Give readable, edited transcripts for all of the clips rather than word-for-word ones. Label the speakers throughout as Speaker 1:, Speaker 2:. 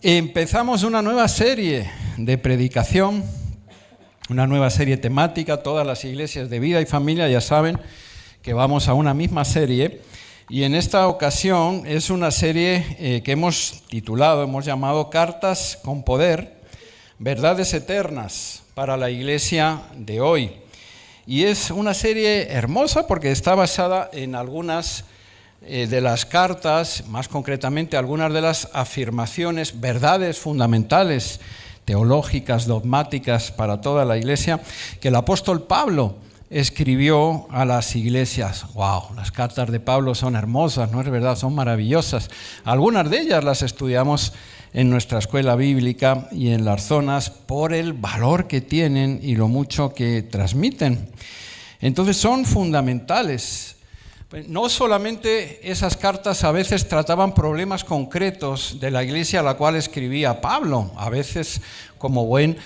Speaker 1: Empezamos una nueva serie de predicación, una nueva serie temática. Todas las iglesias de vida y familia ya saben que vamos a una misma serie. Y en esta ocasión es una serie que hemos llamado Cartas con Poder, Verdades Eternas para la iglesia de hoy. Y es una serie hermosa porque está basada en algunas de las cartas, más concretamente algunas de las afirmaciones, verdades fundamentales, teológicas, dogmáticas para toda la iglesia, que el apóstol Pablo escribió a las iglesias. ¡Wow! Las cartas de Pablo son hermosas, ¿no es verdad? Son maravillosas. Algunas de ellas las estudiamos en nuestra escuela bíblica y en las zonas por el valor que tienen y lo mucho que transmiten. Entonces son fundamentales. No solamente esas cartas a veces trataban problemas concretos de la iglesia a la cual escribía Pablo. A veces, como buen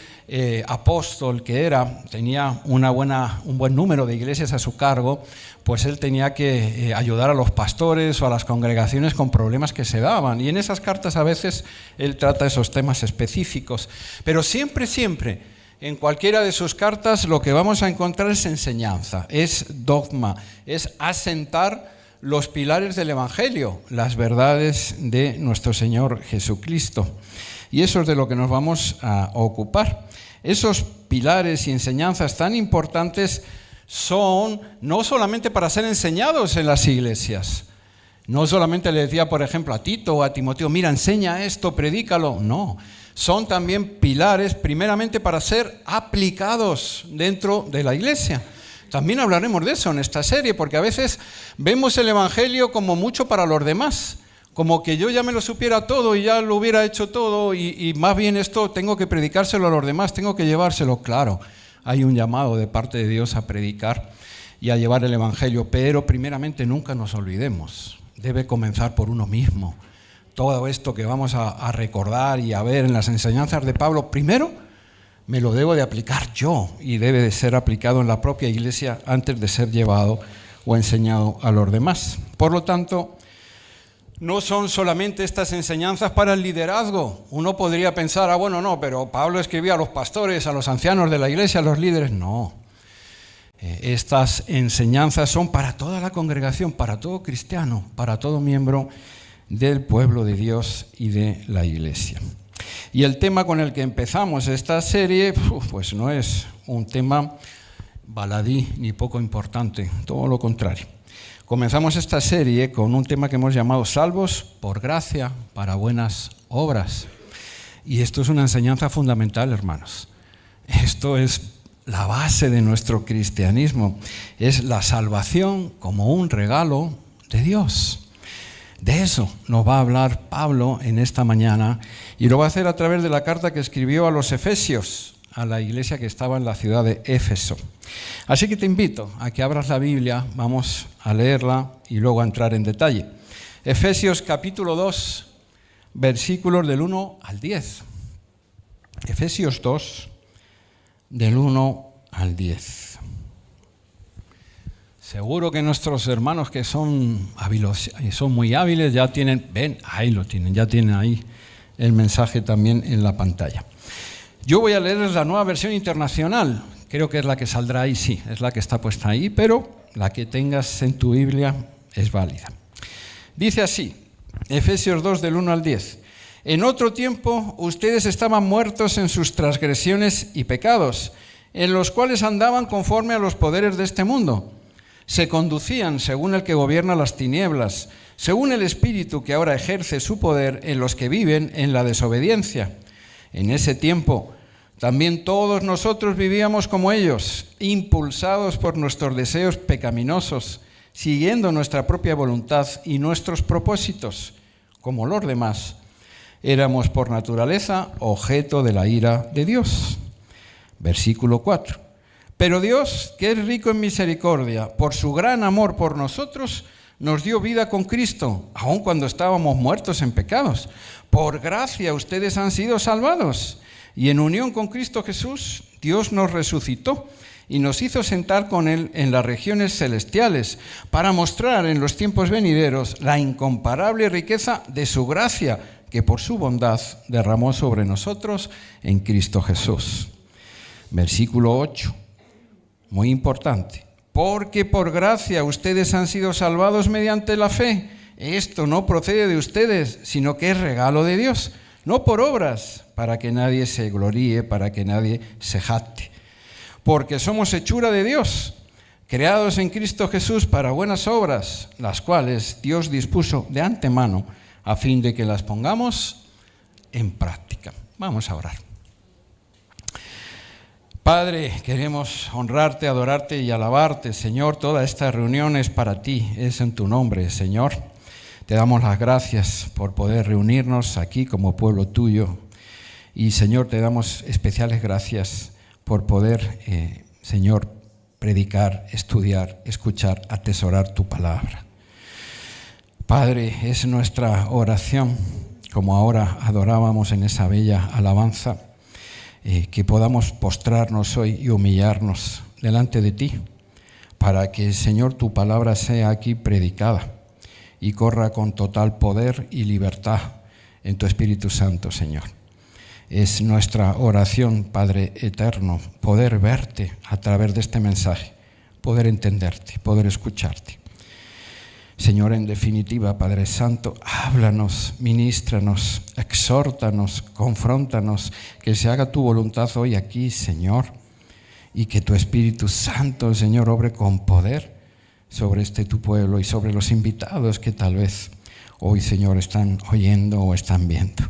Speaker 1: apóstol que era, tenía un buen número de iglesias a su cargo, pues él tenía que ayudar a los pastores o a las congregaciones con problemas que se daban. Y en esas cartas a veces él trata esos temas específicos. Pero siempre, en cualquiera de sus cartas lo que vamos a encontrar es enseñanza, es dogma, es asentar los pilares del Evangelio, las verdades de nuestro Señor Jesucristo. Y eso es de lo que nos vamos a ocupar. Esos pilares y enseñanzas tan importantes son no solamente para ser enseñados en las iglesias. No solamente le decía, por ejemplo, a Tito o a Timoteo, mira, enseña esto, predícalo. No, son también pilares primeramente para ser aplicados dentro de la iglesia. También hablaremos de eso en esta serie, porque a veces vemos el Evangelio como mucho para los demás, como que yo ya me lo supiera todo y ya lo hubiera hecho todo y más bien esto tengo que predicárselo a los demás, tengo que llevárselo. Claro, hay un llamado de parte de Dios a predicar y a llevar el Evangelio, pero primeramente nunca nos olvidemos, debe comenzar por uno mismo. Todo esto que vamos a recordar y a ver en las enseñanzas de Pablo, primero me lo debo de aplicar yo y debe de ser aplicado en la propia iglesia antes de ser llevado o enseñado a los demás. Por lo tanto, no son solamente estas enseñanzas para el liderazgo. Uno podría pensar, pero Pablo escribía a los pastores, a los ancianos de la iglesia, a los líderes. No. Estas enseñanzas son para toda la congregación, para todo cristiano, para todo miembro del pueblo de Dios y de la iglesia. Y el tema con el que empezamos esta serie, pues no es un tema baladí ni poco importante, todo lo contrario. Comenzamos esta serie con un tema que hemos llamado Salvos por gracia para buenas obras. Y esto es una enseñanza fundamental, hermanos. Esto es la base de nuestro cristianismo. Es la salvación como un regalo de Dios. De eso nos va a hablar Pablo en esta mañana y lo va a hacer a través de la carta que escribió a los Efesios, a la iglesia que estaba en la ciudad de Éfeso. Así que te invito a que abras la Biblia, vamos a leerla y luego a entrar en detalle. Efesios capítulo 2, versículos del 1 al 10. Efesios 2, del 1 al 10. Seguro que nuestros hermanos que son muy hábiles ya tienen, ya tienen ahí el mensaje también en la pantalla. Yo voy a leerles la Nueva Versión Internacional, creo que es la que saldrá ahí, sí, es la que está puesta ahí, pero la que tengas en tu Biblia es válida. Dice así, Efesios 2 del 1 al 10. En otro tiempo ustedes estaban muertos en sus transgresiones y pecados, en los cuales andaban conforme a los poderes de este mundo. Se conducían según el que gobierna las tinieblas, según el espíritu que ahora ejerce su poder en los que viven en la desobediencia. En ese tiempo también todos nosotros vivíamos como ellos, impulsados por nuestros deseos pecaminosos, siguiendo nuestra propia voluntad y nuestros propósitos. Como los demás, éramos por naturaleza objeto de la ira de Dios. Versículo 4. Pero Dios, que es rico en misericordia, por su gran amor por nosotros, nos dio vida con Cristo, aun cuando estábamos muertos en pecados. Por gracia ustedes han sido salvados. Y en unión con Cristo Jesús, Dios nos resucitó y nos hizo sentar con Él en las regiones celestiales para mostrar en los tiempos venideros la incomparable riqueza de su gracia que por su bondad derramó sobre nosotros en Cristo Jesús. Versículo 8, muy importante. Porque por gracia ustedes han sido salvados mediante la fe. Esto no procede de ustedes, sino que es regalo de Dios, no por obras, para que nadie se gloríe, para que nadie se jacte. Porque somos hechura de Dios, creados en Cristo Jesús para buenas obras, las cuales Dios dispuso de antemano a fin de que las pongamos en práctica. Vamos a orar. Padre, queremos honrarte, adorarte y alabarte, Señor. Toda esta reunión es para ti, es en tu nombre, Señor. Te damos las gracias por poder reunirnos aquí como pueblo tuyo. Y, Señor, te damos especiales gracias por poder, Señor, predicar, estudiar, escuchar, atesorar tu palabra. Padre, es nuestra oración, como ahora adorábamos en esa bella alabanza, que podamos postrarnos hoy y humillarnos delante de ti, para que, Señor, tu palabra sea aquí predicada y corra con total poder y libertad en tu Espíritu Santo, Señor. Es nuestra oración, Padre eterno, poder verte a través de este mensaje, poder entenderte, poder escucharte. Señor, en definitiva, Padre Santo, háblanos, ministranos, exhórtanos, confróntanos, que se haga tu voluntad hoy aquí, Señor, y que tu Espíritu Santo, Señor, obre con poder sobre tu pueblo y sobre los invitados que tal vez hoy, Señor, están oyendo o están viendo.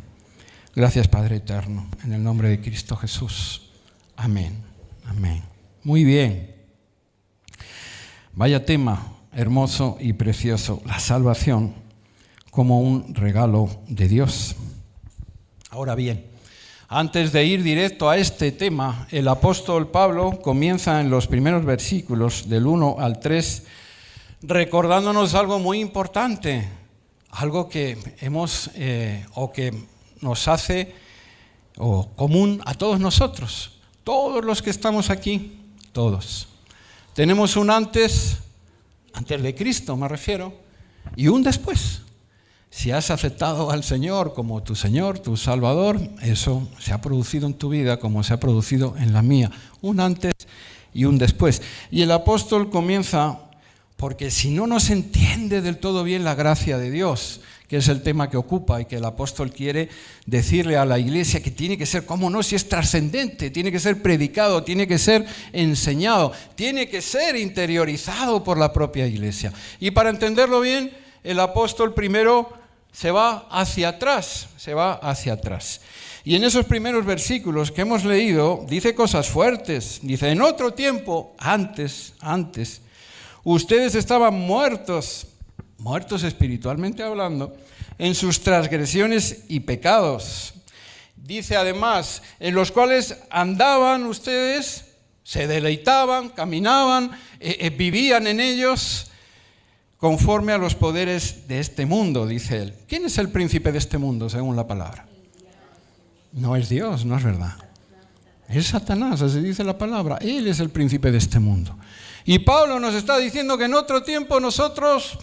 Speaker 1: Gracias, Padre eterno, en el nombre de Cristo Jesús. Amén. Amén. Muy bien. Vaya tema hermoso y precioso, la salvación como un regalo de Dios. Ahora bien, antes de ir directo a este tema, el apóstol Pablo comienza en los primeros versículos del 1 al 3 recordándonos algo muy importante, algo que hemos o que nos hace común a todos nosotros, todos los que estamos aquí, todos. Tenemos un antes de Cristo me refiero, y un después. Si has aceptado al Señor como tu Señor, tu Salvador, eso se ha producido en tu vida como se ha producido en la mía, un antes y un después. Y el apóstol comienza, porque si no nos entiende del todo bien la gracia de Dios, que es el tema que ocupa y que el apóstol quiere decirle a la iglesia que tiene que ser, cómo no, si es trascendente, tiene que ser predicado, tiene que ser enseñado, tiene que ser interiorizado por la propia iglesia. Y para entenderlo bien, el apóstol primero se va hacia atrás. Y en esos primeros versículos que hemos leído, dice cosas fuertes. Dice, en otro tiempo, antes, ustedes estaban muertos espiritualmente hablando, en sus transgresiones y pecados. Dice además, en los cuales andaban ustedes, se deleitaban, caminaban, vivían en ellos, conforme a los poderes de este mundo, dice él. ¿Quién es el príncipe de este mundo, según la palabra? No es Dios, no es verdad. Es Satanás, así dice la palabra. Él es el príncipe de este mundo. Y Pablo nos está diciendo que en otro tiempo nosotros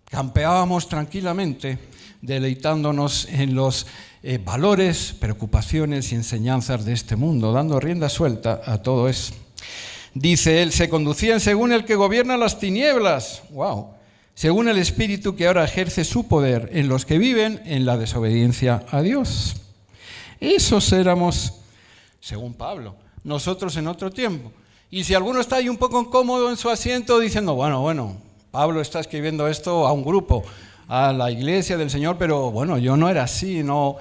Speaker 1: campeábamos tranquilamente, deleitándonos en los valores, preocupaciones y enseñanzas de este mundo, dando rienda suelta a todo eso. Dice él, se conducían según el que gobierna las tinieblas, según el espíritu que ahora ejerce su poder en los que viven en la desobediencia a Dios. Esos éramos, según Pablo, nosotros en otro tiempo. Y si alguno está ahí un poco incómodo en su asiento diciendo, bueno, Pablo está escribiendo esto a un grupo, a la iglesia del Señor, pero bueno, yo no era así, no.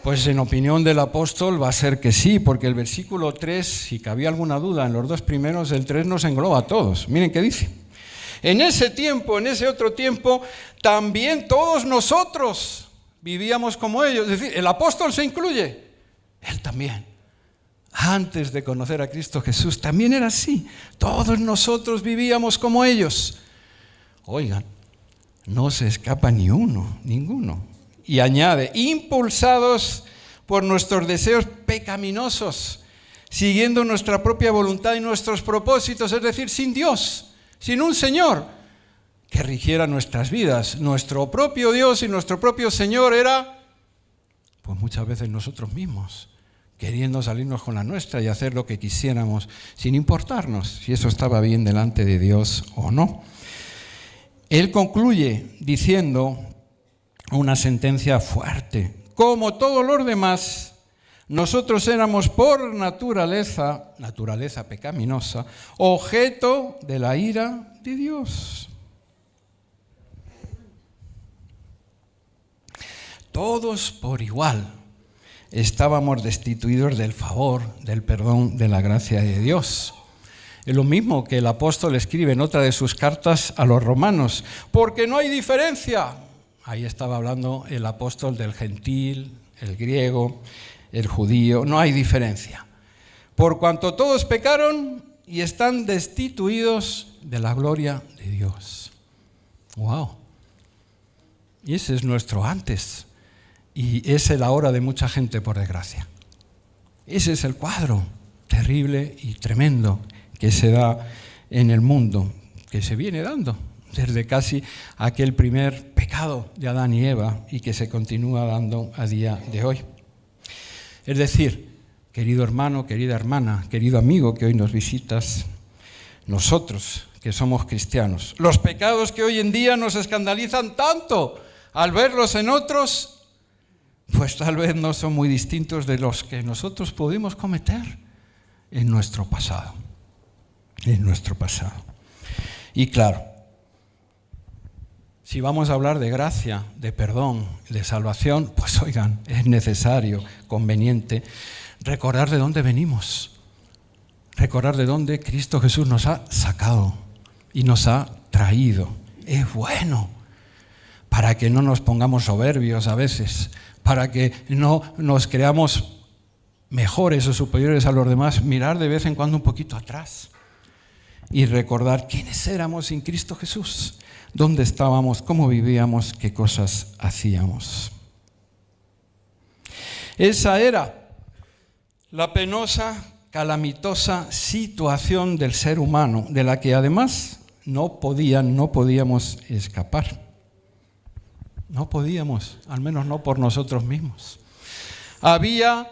Speaker 1: Pues en opinión del apóstol va a ser que sí, porque el versículo 3, si cabía alguna duda en los dos primeros, el 3 nos engloba a todos. Miren qué dice. En ese tiempo, en ese otro tiempo, también todos nosotros vivíamos como ellos. Es decir, el apóstol se incluye, él también. Antes de conocer a Cristo Jesús, también era así. Todos nosotros vivíamos como ellos. Oigan, no se escapa ni uno, ninguno. Y añade, impulsados por nuestros deseos pecaminosos, siguiendo nuestra propia voluntad y nuestros propósitos, es decir, sin Dios, sin un Señor que rigiera nuestras vidas. Nuestro propio Dios y nuestro propio Señor era Pues muchas veces nosotros mismos, queriendo salirnos con la nuestra y hacer lo que quisiéramos, sin importarnos si eso estaba bien delante de Dios o no. Él concluye diciendo una sentencia fuerte. Como todos los demás, nosotros éramos por naturaleza pecaminosa, objeto de la ira de Dios. Todos por igual estábamos destituidos del favor, del perdón, de la gracia de Dios. Es lo mismo que el apóstol escribe en otra de sus cartas a los romanos, porque no hay diferencia. Ahí estaba hablando el apóstol del gentil, el griego, el judío, no hay diferencia. Por cuanto todos pecaron y están destituidos de la gloria de Dios. ¡Wow! Y ese es nuestro antes. Y es el ahora de mucha gente, por desgracia. Ese es el cuadro terrible y tremendo que se da en el mundo, que se viene dando desde casi aquel primer pecado de Adán y Eva y que se continúa dando a día de hoy. Es decir, querido hermano, querida hermana, querido amigo que hoy nos visitas, nosotros que somos cristianos, los pecados que hoy en día nos escandalizan tanto al verlos en otros, pues tal vez no son muy distintos de los que nosotros pudimos cometer en nuestro pasado. Y claro, si vamos a hablar de gracia, de perdón, de salvación, pues oigan, es necesario, conveniente, recordar de dónde venimos, recordar de dónde Cristo Jesús nos ha sacado y nos ha traído. Es bueno, para que no nos pongamos soberbios a veces, para que no nos creamos mejores o superiores a los demás, mirar de vez en cuando un poquito atrás y recordar quiénes éramos sin Cristo Jesús, dónde estábamos, cómo vivíamos, qué cosas hacíamos. Esa era la penosa, calamitosa situación del ser humano, de la que además no podíamos escapar. No podíamos, al menos no por nosotros mismos. Había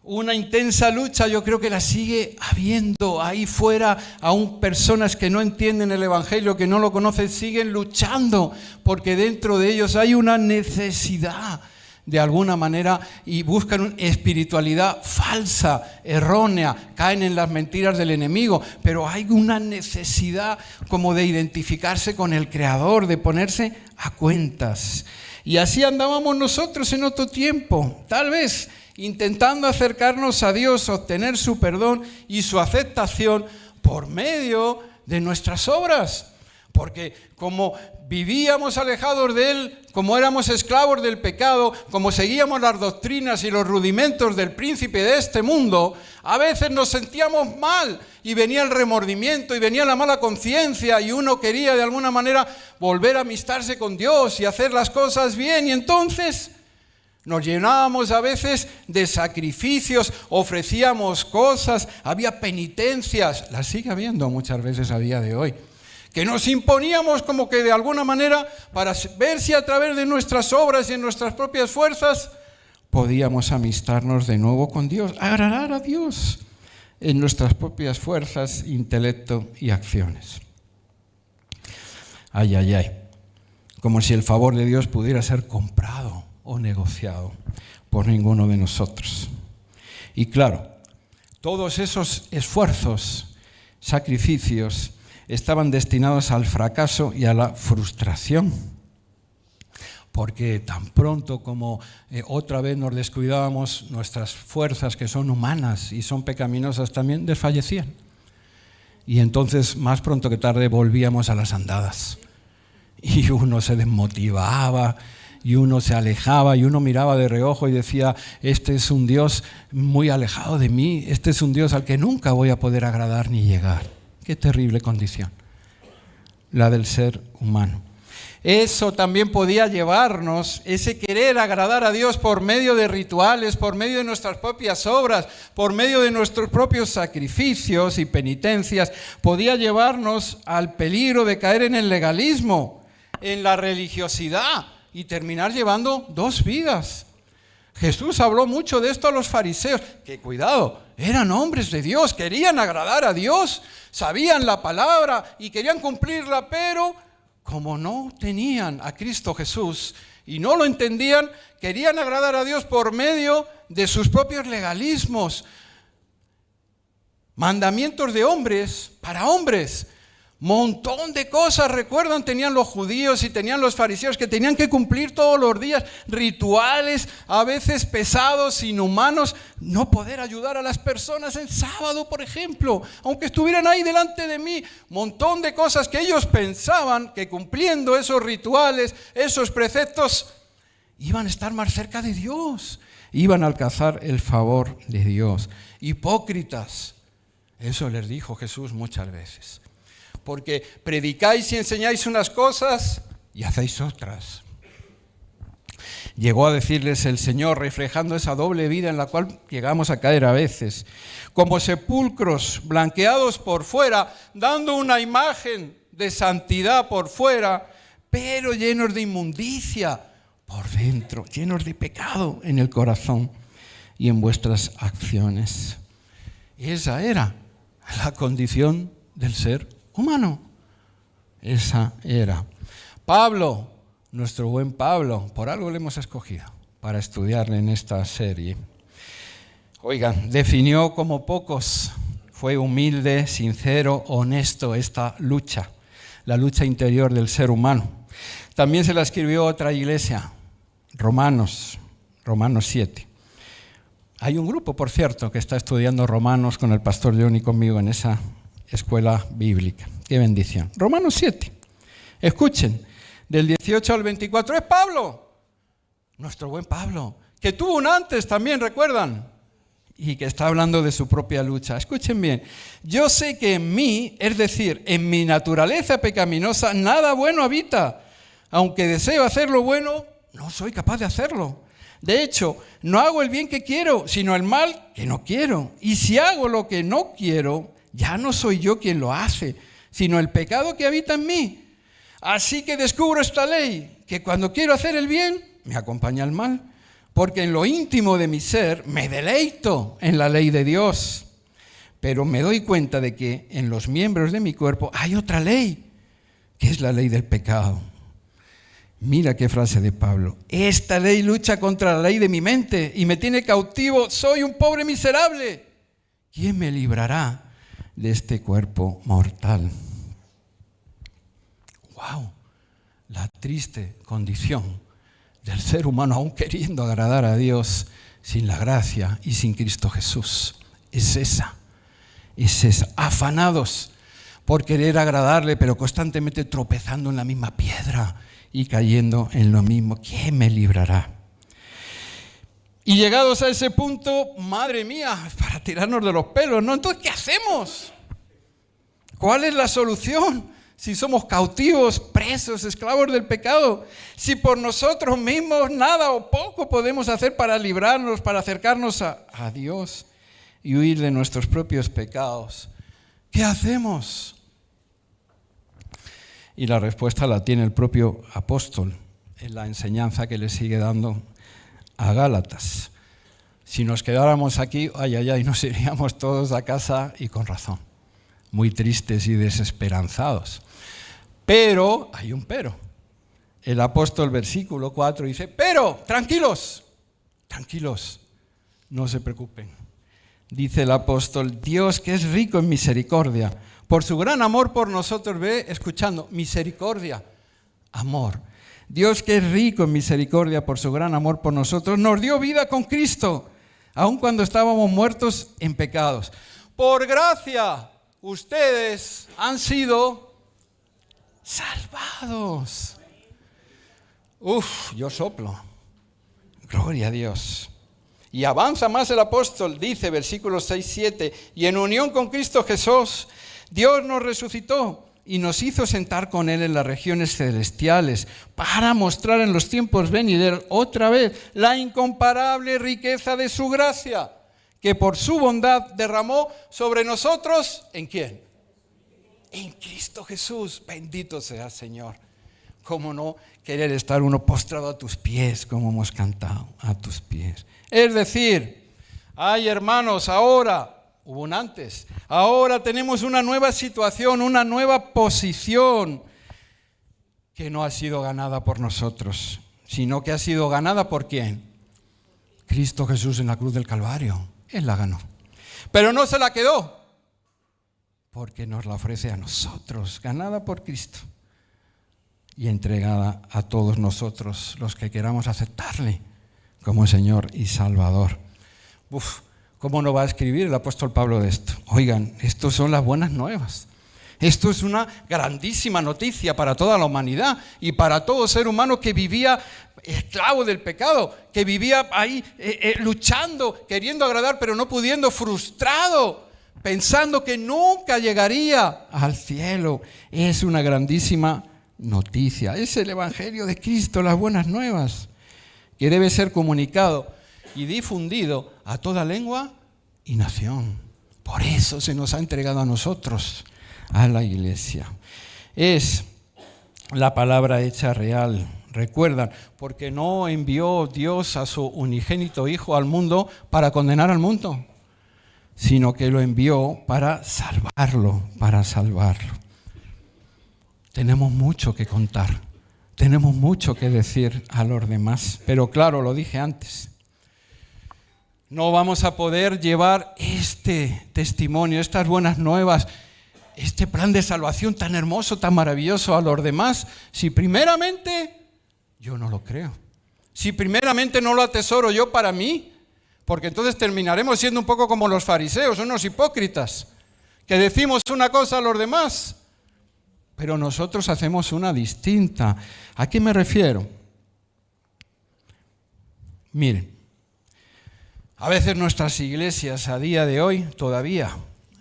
Speaker 1: una intensa lucha, yo creo que la sigue habiendo ahí fuera, aún personas que no entienden el Evangelio, que no lo conocen, siguen luchando, porque dentro de ellos hay una necesidad de alguna manera y buscan una espiritualidad falsa, errónea, caen en las mentiras del enemigo, pero hay una necesidad como de identificarse con el Creador, de ponerse a cuentas. Y así andábamos nosotros en otro tiempo, tal vez intentando acercarnos a Dios, obtener su perdón y su aceptación por medio de nuestras obras. Porque como vivíamos alejados de Él, como éramos esclavos del pecado, como seguíamos las doctrinas y los rudimentos del príncipe de este mundo, a veces nos sentíamos mal y venía el remordimiento y venía la mala conciencia y uno quería de alguna manera volver a amistarse con Dios y hacer las cosas bien, y entonces nos llenábamos a veces de sacrificios, ofrecíamos cosas, había penitencias, las sigue habiendo muchas veces a día de hoy, que nos imponíamos como que de alguna manera para ver si a través de nuestras obras y en nuestras propias fuerzas podíamos amistarnos de nuevo con Dios, agradar a Dios en nuestras propias fuerzas, intelecto y acciones. Ay, ay, ay, como si el favor de Dios pudiera ser comprado o negociado por ninguno de nosotros. Y claro, todos esos esfuerzos, sacrificios, estaban destinados al fracaso y a la frustración, porque tan pronto como otra vez nos descuidábamos, nuestras fuerzas, que son humanas y son pecaminosas también, desfallecían. Y entonces, más pronto que tarde, volvíamos a las andadas. Y uno se desmotivaba, y uno se alejaba, y uno miraba de reojo y decía, este es un Dios muy alejado de mí, este es un Dios al que nunca voy a poder agradar ni llegar. Qué terrible condición, la del ser humano. Eso también podía llevarnos, ese querer agradar a Dios por medio de rituales, por medio de nuestras propias obras, por medio de nuestros propios sacrificios y penitencias, podía llevarnos al peligro de caer en el legalismo, en la religiosidad y terminar llevando dos vidas. Jesús habló mucho de esto a los fariseos, que cuidado, eran hombres de Dios, querían agradar a Dios, sabían la palabra y querían cumplirla, pero como no tenían a Cristo Jesús y no lo entendían, querían agradar a Dios por medio de sus propios legalismos, mandamientos de hombres para hombres. Montón de cosas, recuerdan, tenían los judíos y tenían los fariseos que tenían que cumplir todos los días rituales, a veces pesados, inhumanos, no poder ayudar a las personas el sábado, por ejemplo, aunque estuvieran ahí delante de mí. Montón de cosas que ellos pensaban que cumpliendo esos rituales, esos preceptos, iban a estar más cerca de Dios, iban a alcanzar el favor de Dios. Hipócritas, eso les dijo Jesús muchas veces. Porque predicáis y enseñáis unas cosas y hacéis otras. Llegó a decirles el Señor, reflejando esa doble vida en la cual llegamos a caer a veces. Como sepulcros blanqueados por fuera, dando una imagen de santidad por fuera, pero llenos de inmundicia por dentro, llenos de pecado en el corazón y en vuestras acciones. Esa era la condición del ser humano. Esa era. Pablo, nuestro buen Pablo, por algo le hemos escogido para estudiarle en esta serie. Oigan, definió como pocos, fue humilde, sincero, honesto esta lucha, la lucha interior del ser humano. También se la escribió otra iglesia, Romanos 7. Hay un grupo, por cierto, que está estudiando Romanos con el pastor John y conmigo en esa escuela bíblica. Qué bendición. Romanos 7. Escuchen, del 18 al 24 es Pablo, nuestro buen Pablo, que tuvo un antes también, ¿recuerdan? Y que está hablando de su propia lucha. Escuchen bien. Yo sé que en mí, es decir, en mi naturaleza pecaminosa, nada bueno habita. Aunque deseo hacer lo bueno, no soy capaz de hacerlo. De hecho, no hago el bien que quiero, sino el mal que no quiero. Y si hago lo que no quiero, ya no soy yo quien lo hace, sino el pecado que habita en mí. Así que descubro esta ley, que cuando quiero hacer el bien, me acompaña el mal. Porque en lo íntimo de mi ser me deleito en la ley de Dios. Pero me doy cuenta de que en los miembros de mi cuerpo hay otra ley, que es la ley del pecado. Mira qué frase de Pablo. Esta ley lucha contra la ley de mi mente y me tiene cautivo. Soy un pobre miserable. ¿Quién me librará de este cuerpo mortal? ¡Wow! La triste condición del ser humano aún queriendo agradar a Dios sin la gracia y sin Cristo Jesús. Es esa. Afanados por querer agradarle, pero constantemente tropezando en la misma piedra y cayendo en lo mismo. ¿Quién me librará? Y llegados a ese punto, madre mía, para tirarnos de los pelos, ¿no? Entonces, ¿qué hacemos? ¿Cuál es la solución? Si somos cautivos, presos, esclavos del pecado, si por nosotros mismos nada o poco podemos hacer para librarnos, para acercarnos a Dios y huir de nuestros propios pecados, ¿qué hacemos? Y la respuesta la tiene el propio apóstol en la enseñanza que le sigue dando a Gálatas. Si nos quedáramos aquí, nos iríamos todos a casa y con razón, muy tristes y desesperanzados. Pero, hay un pero. El apóstol, versículo 4, dice, pero, tranquilos, no se preocupen. Dice el apóstol, Dios que es rico en misericordia, por su gran amor por nosotros, ve, escuchando, misericordia, amor. Dios que es rico en misericordia por su gran amor por nosotros, nos dio vida con Cristo, aun cuando estábamos muertos en pecados. Por gracia, ustedes han sido salvados. Yo soplo. Gloria a Dios. Y avanza más el apóstol, dice, versículos 6, 7, y en unión con Cristo Jesús, Dios nos resucitó y nos hizo sentar con Él en las regiones celestiales para mostrar en los tiempos venideros otra vez la incomparable riqueza de su gracia, que por su bondad derramó sobre nosotros, ¿en quién? En Cristo Jesús, bendito sea el Señor. ¿Cómo no querer estar uno postrado a tus pies, como hemos cantado, a tus pies? Es decir, ay hermanos, ahora, hubo un antes, ahora tenemos una nueva situación, una nueva posición que no ha sido ganada por nosotros, sino que ha sido ganada ¿por quién? Cristo Jesús en la cruz del Calvario. Él la ganó. Pero no se la quedó, porque nos la ofrece a nosotros, ganada por Cristo y entregada a todos nosotros, los que queramos aceptarle como Señor y Salvador. ¿Cómo no va a escribir el apóstol Pablo de esto? Oigan, esto son las buenas nuevas. Esto es una grandísima noticia para toda la humanidad y para todo ser humano que vivía esclavo del pecado, que vivía ahí luchando, queriendo agradar, pero no pudiendo, frustrado, pensando que nunca llegaría al cielo. Es una grandísima noticia. Es el Evangelio de Cristo, las buenas nuevas, que debe ser comunicado y difundido a toda lengua y nación. Por eso se nos ha entregado a nosotros, a la iglesia. Es la palabra hecha real. Recuerdan, porque no envió Dios a su unigénito Hijo al mundo para condenar al mundo, sino que lo envió para salvarlo, Tenemos mucho que contar, tenemos mucho que decir a los demás, pero claro, lo dije antes, no vamos a poder llevar este testimonio, estas buenas nuevas, este plan de salvación tan hermoso, tan maravilloso a los demás, si primeramente yo no lo creo, si primeramente no lo atesoro yo para mí, porque entonces terminaremos siendo un poco como los fariseos, unos hipócritas, que decimos una cosa a los demás, pero nosotros hacemos una distinta. ¿A qué me refiero? Miren, a veces nuestras iglesias a día de hoy todavía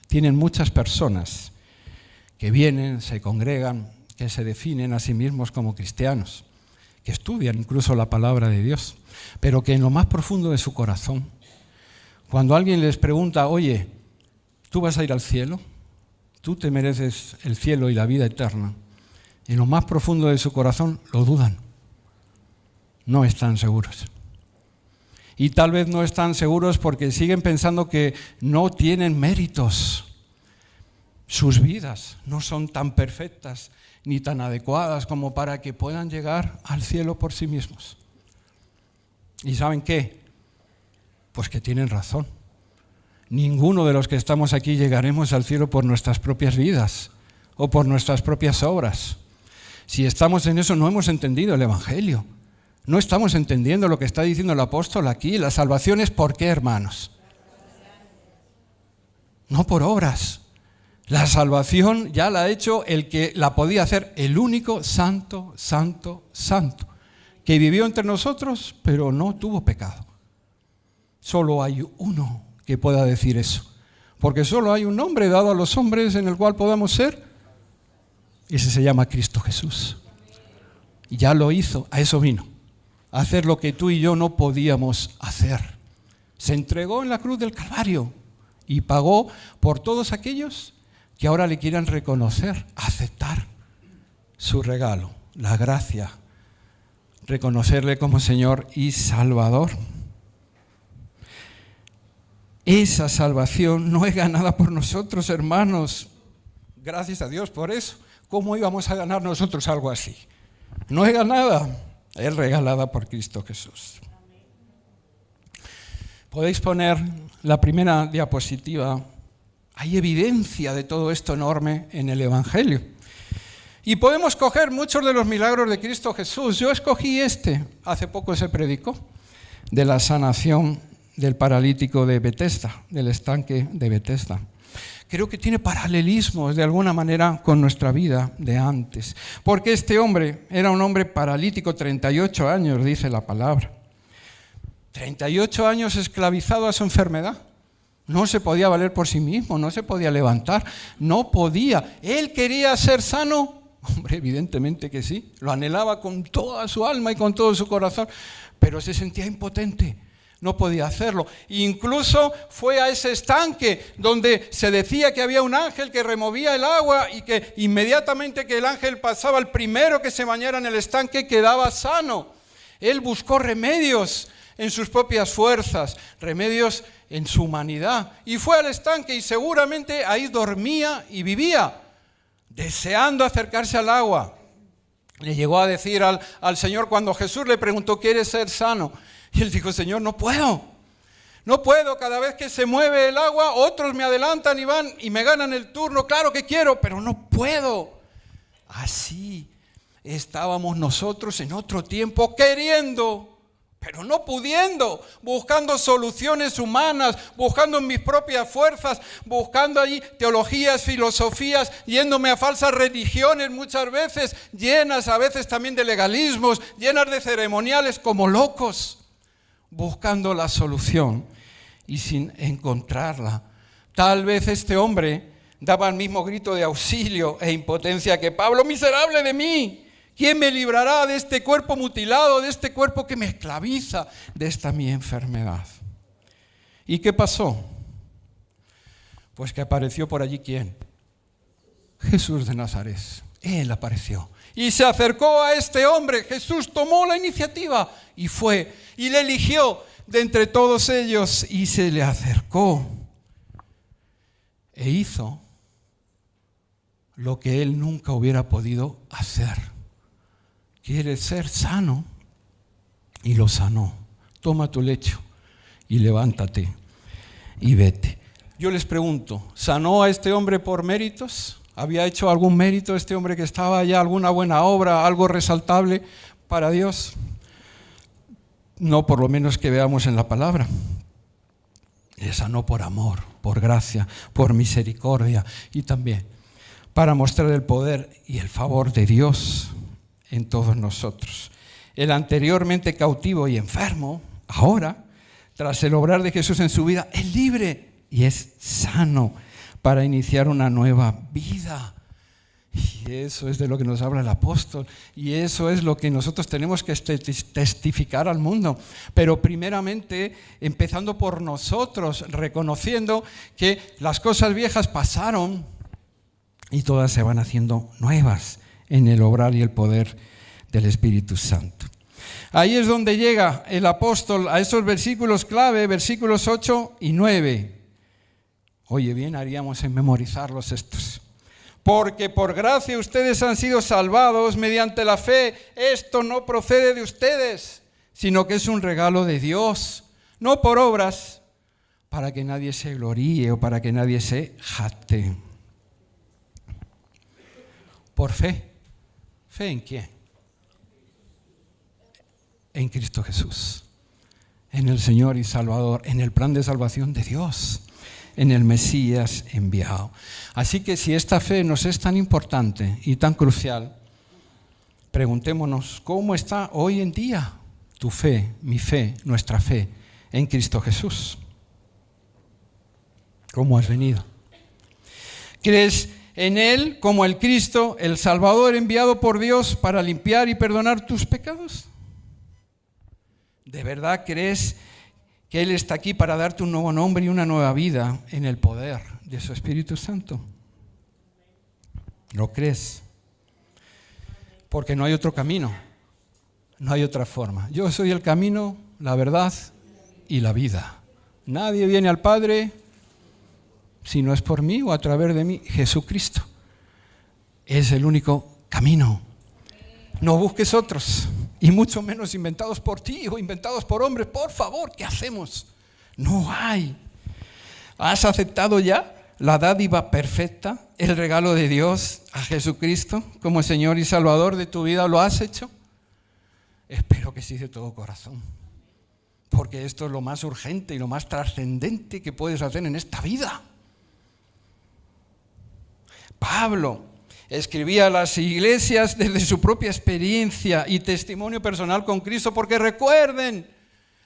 Speaker 1: tienen muchas personas que vienen, se congregan, que se definen a sí mismos como cristianos, que estudian incluso la palabra de Dios, pero que en lo más profundo de su corazón, cuando alguien les pregunta, oye, ¿tú vas a ir al cielo? ¿Tú te mereces el cielo y la vida eterna? En lo más profundo de su corazón lo dudan, no están seguros. Y tal vez no están seguros porque siguen pensando que no tienen méritos. Sus vidas no son tan perfectas ni tan adecuadas como para que puedan llegar al cielo por sí mismos. ¿Y saben qué? Pues que tienen razón. Ninguno de los que estamos aquí llegaremos al cielo por nuestras propias vidas o por nuestras propias obras. Si estamos en eso, no hemos entendido el Evangelio. No estamos entendiendo lo que está diciendo el apóstol aquí. La salvación es ¿por qué, hermanos? No por obras. La salvación ya la ha hecho el que la podía hacer, el único santo, santo, santo, que vivió entre nosotros, pero no tuvo pecado. Solo hay uno que pueda decir eso, porque solo hay un nombre dado a los hombres en el cual podamos ser, y ese se llama Cristo Jesús. Y ya lo hizo, a eso vino, a hacer lo que tú y yo no podíamos hacer. Se entregó en la cruz del Calvario y pagó por todos aquellos que ahora le quieran reconocer, aceptar su regalo, la gracia, reconocerle como Señor y Salvador. Esa salvación no es ganada por nosotros, hermanos. Gracias a Dios por eso. ¿Cómo íbamos a ganar nosotros algo así? No es ganada, es regalada por Cristo Jesús. Podéis poner la primera diapositiva. Hay evidencia de todo esto enorme en el Evangelio. Y podemos coger muchos de los milagros de Cristo Jesús. Yo escogí hace poco se predicó, de la sanación del paralítico de Betesda, del estanque de Betesda. Creo que tiene paralelismos de alguna manera con nuestra vida de antes. Porque este hombre era un hombre paralítico, 38 años, dice la palabra. 38 años esclavizado a su enfermedad. No se podía valer por sí mismo, no se podía levantar, no podía. Él quería ser sano. Hombre, evidentemente que sí. Lo anhelaba con toda su alma y con todo su corazón, pero se sentía impotente. no podía hacerlo. Incluso fue a ese estanque donde se decía que había un ángel que removía el agua y que inmediatamente que el ángel pasaba, el primero que se bañara en el estanque quedaba sano. Él buscó remedios en sus propias fuerzas, remedios en su humanidad. Y fue al estanque y seguramente ahí dormía y vivía, deseando acercarse al agua. Le llegó a decir al Señor cuando Jesús le preguntó, ¿quieres ser sano? Y él dijo, Señor, no puedo, cada vez que se mueve el agua, otros me adelantan y van y me ganan el turno, claro que quiero, pero no puedo. Así estábamos nosotros en otro tiempo queriendo, pero no pudiendo, buscando soluciones humanas, buscando en mis propias fuerzas, buscando allí teologías, filosofías, yéndome a falsas religiones muchas veces, llenas a veces también de legalismos, llenas de ceremoniales como locos, buscando la solución y sin encontrarla. Tal vez este hombre daba el mismo grito de auxilio e impotencia que Pablo, miserable de mí. ¿Quién me librará de este cuerpo mutilado, de este cuerpo que me esclaviza, de esta mi enfermedad? ¿Y qué pasó? Pues que apareció por allí, ¿quién? Jesús de Nazaret. Él apareció. Y se acercó a este hombre. Jesús tomó la iniciativa y fue. Y le eligió de entre todos ellos y se le acercó. E hizo lo que él nunca hubiera podido hacer. Quiere ser sano y lo sanó. Toma tu lecho y levántate y vete. Yo les pregunto, ¿sanó a este hombre por méritos? ¿Había hecho algún mérito este hombre que estaba allá, alguna buena obra, algo resaltable para Dios? No, por lo menos que veamos en la palabra. Le sanó por amor, por gracia, por misericordia y también para mostrar el poder y el favor de Dios en todos nosotros. El anteriormente cautivo y enfermo, ahora, tras el obrar de Jesús en su vida, es libre y es sano para iniciar una nueva vida. Y eso es de lo que nos habla el apóstol, y eso es lo que nosotros tenemos que testificar al mundo. Pero primeramente, empezando por nosotros, reconociendo que las cosas viejas pasaron y todas se van haciendo nuevas en el obrar y el poder del Espíritu Santo. Ahí es donde llega el apóstol a esos versículos clave, versículos 8 y 9. Oye, bien haríamos en memorizarlos estos. Porque por gracia ustedes han sido salvados mediante la fe. Esto no procede de ustedes, sino que es un regalo de Dios, no por obras, para que nadie se gloríe o para que nadie se jacte. Por fe. ¿Fe en quién? En Cristo Jesús, en el Señor y Salvador, en el plan de salvación de Dios, en el Mesías enviado. Así que si esta fe nos es tan importante y tan crucial, preguntémonos, ¿cómo está hoy en día tu fe, mi fe, nuestra fe en Cristo Jesús? ¿Cómo has venido? ¿Crees en Él como el Cristo, el Salvador enviado por Dios para limpiar y perdonar tus pecados? ¿De verdad crees que Él está aquí para darte un nuevo nombre y una nueva vida en el poder de su Espíritu Santo? ¿Lo crees? Porque no hay otro camino, no hay otra forma. Yo soy el camino, la verdad y la vida. Nadie viene al Padre si no es por mí o a través de mí. Jesucristo es el único camino. No busques otros, y mucho menos inventados por ti o inventados por hombres. Por favor, ¿qué hacemos? No hay. ¿Has aceptado ya la dádiva perfecta, el regalo de Dios a Jesucristo como Señor y Salvador de tu vida? ¿Lo has hecho? Espero que sí, de todo corazón, porque esto es lo más urgente y lo más trascendente que puedes hacer en esta vida. Pablo escribía a las iglesias desde su propia experiencia y testimonio personal con Cristo, porque recuerden,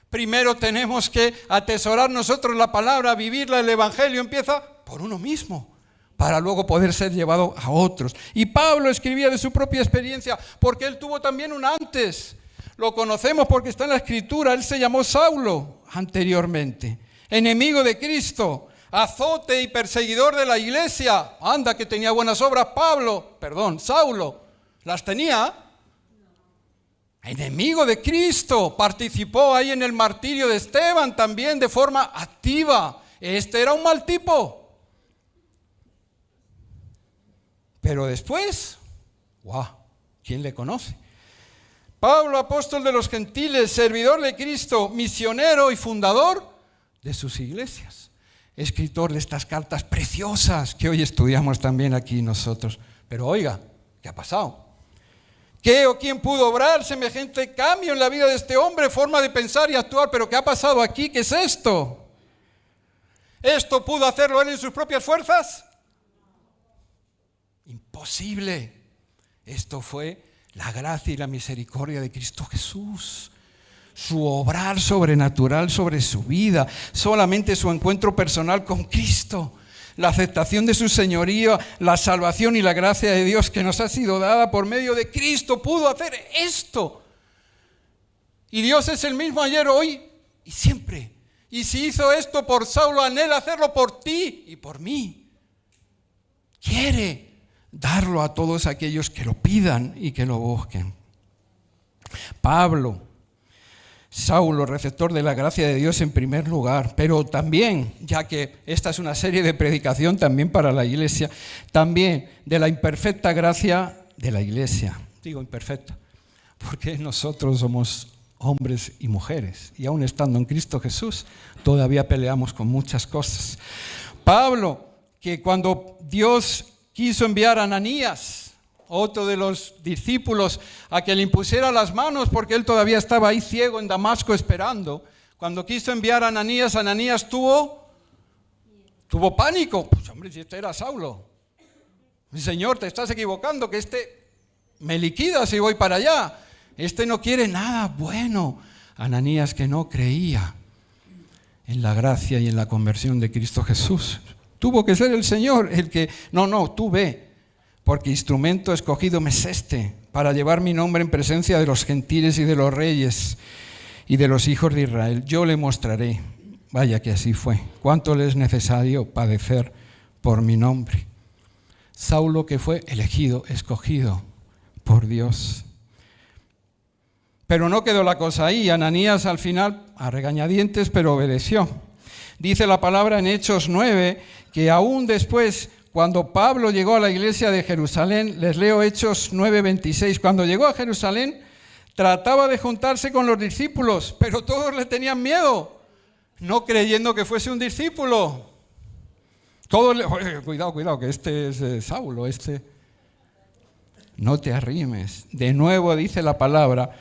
Speaker 1: primero tenemos que atesorar nosotros la palabra, vivirla. El Evangelio empieza por uno mismo, para luego poder ser llevado a otros. Y Pablo escribía de su propia experiencia, porque él tuvo también un antes. Lo conocemos porque está en la Escritura. Él se llamó Saulo anteriormente, enemigo de Cristo, azote y perseguidor de la iglesia. Anda, que tenía buenas obras Saulo. ¿Las tenía? Enemigo de Cristo. Participó ahí en el martirio de Esteban también de forma activa. Este era un mal tipo. Pero después, ¿quién le conoce? Pablo, apóstol de los gentiles, servidor de Cristo, misionero y fundador de sus iglesias. Escritor de estas cartas preciosas que hoy estudiamos también aquí nosotros. Pero oiga, ¿qué ha pasado? ¿Qué o quién pudo obrar semejante cambio en la vida de este hombre, forma de pensar y actuar? ¿Pero qué ha pasado aquí? ¿Qué es esto? ¿Esto pudo hacerlo él en sus propias fuerzas? Imposible. Esto fue la gracia y la misericordia de Cristo Jesús. Su obrar sobrenatural sobre su vida, solamente su encuentro personal con Cristo, la aceptación de su señorío, la salvación y la gracia de Dios que nos ha sido dada por medio de Cristo pudo hacer esto. Y Dios es el mismo ayer, hoy y siempre. Y si hizo esto por Saulo, anhela hacerlo por ti y por mí. Quiere darlo a todos aquellos que lo pidan y que lo busquen. Pablo, Saulo, receptor de la gracia de Dios en primer lugar, pero también, ya que esta es una serie de predicación también para la iglesia, también de la imperfecta gracia de la iglesia. Digo imperfecta, porque nosotros somos hombres y mujeres, y aún estando en Cristo Jesús, todavía peleamos con muchas cosas. Pablo, que cuando Dios quiso enviar a Ananías, otro de los discípulos, a que le impusiera las manos porque él todavía estaba ahí ciego en Damasco esperando. Cuando quiso enviar a Ananías, Ananías tuvo pánico. Pues hombre, si este era Saulo. Mi Señor, te estás equivocando, que este me liquida si voy para allá. Este no quiere nada bueno. Ananías, que no creía en la gracia y en la conversión de Cristo Jesús. Tuvo que ser el Señor el que, tú ve. Porque instrumento escogido me es este, para llevar mi nombre en presencia de los gentiles y de los reyes y de los hijos de Israel. Yo le mostraré, vaya que así fue, cuánto le es necesario padecer por mi nombre. Saulo, que fue elegido, escogido por Dios. Pero no quedó la cosa ahí. Ananías al final, a regañadientes, pero obedeció. Dice la palabra en Hechos 9, que aún después, cuando Pablo llegó a la iglesia de Jerusalén, les leo Hechos 9:26, cuando llegó a Jerusalén, trataba de juntarse con los discípulos, pero todos le tenían miedo, no creyendo que fuese un discípulo. Cuidado, que este es Saulo, no te arrimes. De nuevo dice la palabra,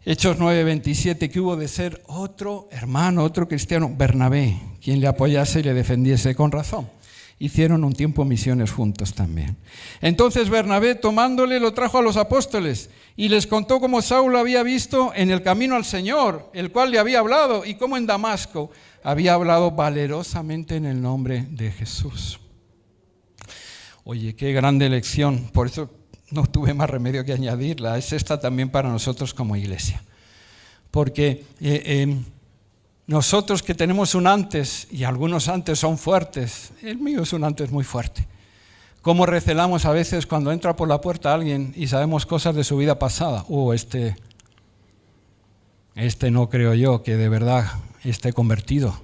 Speaker 1: Hechos 9:27, que hubo de ser otro hermano, otro cristiano, Bernabé, quien le apoyase y le defendiese con razón. Hicieron un tiempo misiones juntos también. Entonces Bernabé, tomándole, lo trajo a los apóstoles y les contó cómo Saulo había visto en el camino al Señor, el cual le había hablado, y cómo en Damasco había hablado valerosamente en el nombre de Jesús. Oye, qué grande lección, por eso no tuve más remedio que añadirla. Es esta también para nosotros como iglesia. Porque nosotros que tenemos un antes, y algunos antes son fuertes, el mío es un antes muy fuerte. Cómo recelamos a veces cuando entra por la puerta alguien y sabemos cosas de su vida pasada. Este no creo yo que de verdad esté convertido.